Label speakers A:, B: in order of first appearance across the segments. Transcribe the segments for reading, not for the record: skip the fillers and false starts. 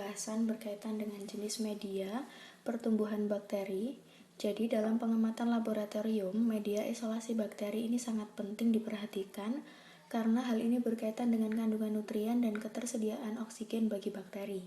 A: pembahasan berkaitan dengan jenis media pertumbuhan bakteri. Jadi dalam pengamatan laboratorium, media isolasi bakteri ini sangat penting diperhatikan karena hal ini berkaitan dengan kandungan nutrien dan ketersediaan oksigen bagi bakteri.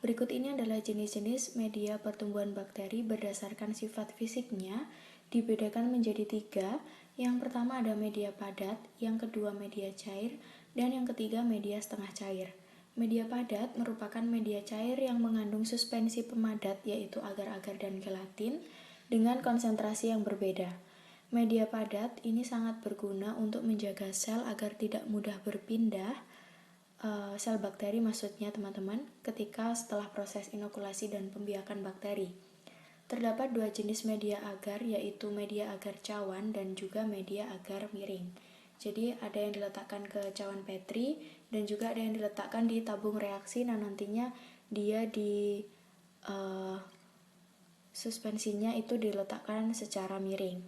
A: Berikut ini adalah jenis-jenis media pertumbuhan bakteri berdasarkan sifat fisiknya, dibedakan menjadi 3. Yang pertama ada media padat, yang kedua media cair, dan yang ketiga media setengah cair. Media padat merupakan media cair yang mengandung suspensi pemadat yaitu agar-agar dan gelatin dengan konsentrasi yang berbeda. Media padat ini sangat berguna untuk menjaga sel agar tidak mudah berpindah, sel bakteri maksudnya teman-teman, ketika setelah proses inokulasi dan pembiakan bakteri. Terdapat 2 jenis media agar yaitu media agar cawan dan juga media agar miring. Jadi ada yang diletakkan ke cawan Petri dan juga ada yang diletakkan di tabung reaksi. Nah nantinya dia di suspensinya itu diletakkan secara miring.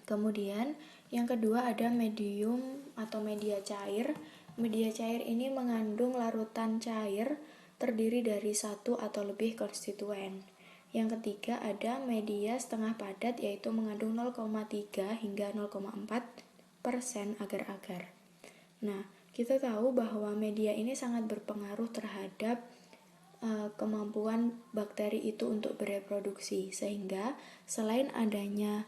A: Kemudian yang kedua ada medium atau media cair. Media cair ini mengandung larutan cair terdiri dari 1 atau lebih konstituen. Yang ketiga ada media setengah padat yaitu mengandung 0,3 hingga 0,4% agar-agar. Nah, kita tahu bahwa media ini sangat berpengaruh terhadap kemampuan bakteri itu untuk bereproduksi, sehingga selain adanya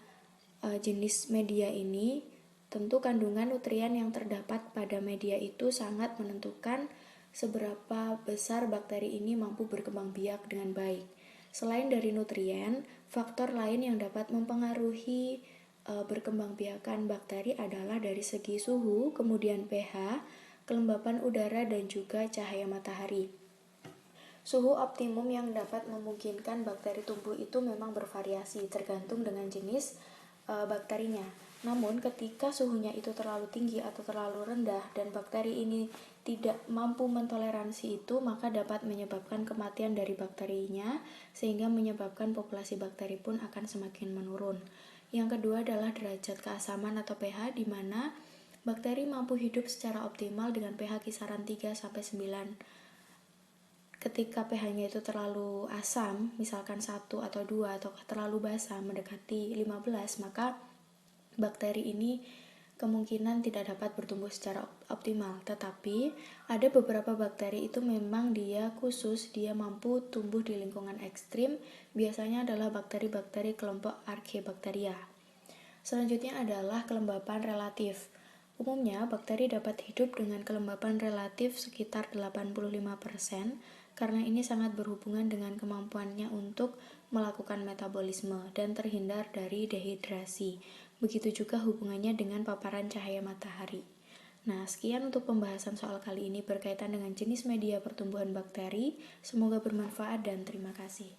A: jenis media ini, tentu kandungan nutrien yang terdapat pada media itu sangat menentukan seberapa besar bakteri ini mampu berkembang biak dengan baik. Selain dari nutrien, faktor lain yang dapat mempengaruhi berkembangbiakan bakteri adalah dari segi suhu, kemudian pH, kelembapan udara, dan juga cahaya matahari. Suhu optimum yang dapat memungkinkan bakteri tumbuh itu memang bervariasi tergantung dengan jenis bakterinya. Namun ketika suhunya itu terlalu tinggi atau terlalu rendah dan bakteri ini tidak mampu mentoleransi itu, maka dapat menyebabkan kematian dari bakterinya sehingga menyebabkan populasi bakteri pun akan semakin menurun. Yang kedua adalah derajat keasaman atau pH, di mana bakteri mampu hidup secara optimal dengan pH kisaran 3-9. Ketika pH-nya itu terlalu asam, misalkan 1 atau 2, atau terlalu basah mendekati 15, maka bakteri ini kemungkinan tidak dapat bertumbuh secara optimal. Tetapi ada beberapa bakteri itu memang dia mampu tumbuh di lingkungan ekstrim, biasanya adalah bakteri-bakteri kelompok Archaebacteria. Selanjutnya adalah kelembapan relatif. Umumnya bakteri dapat hidup dengan kelembapan relatif sekitar 85%, karena ini sangat berhubungan dengan kemampuannya untuk melakukan metabolisme dan terhindar dari dehidrasi. Begitu juga hubungannya dengan paparan cahaya matahari. Nah, sekian untuk pembahasan soal kali ini berkaitan dengan jenis media pertumbuhan bakteri. Semoga bermanfaat dan terima kasih.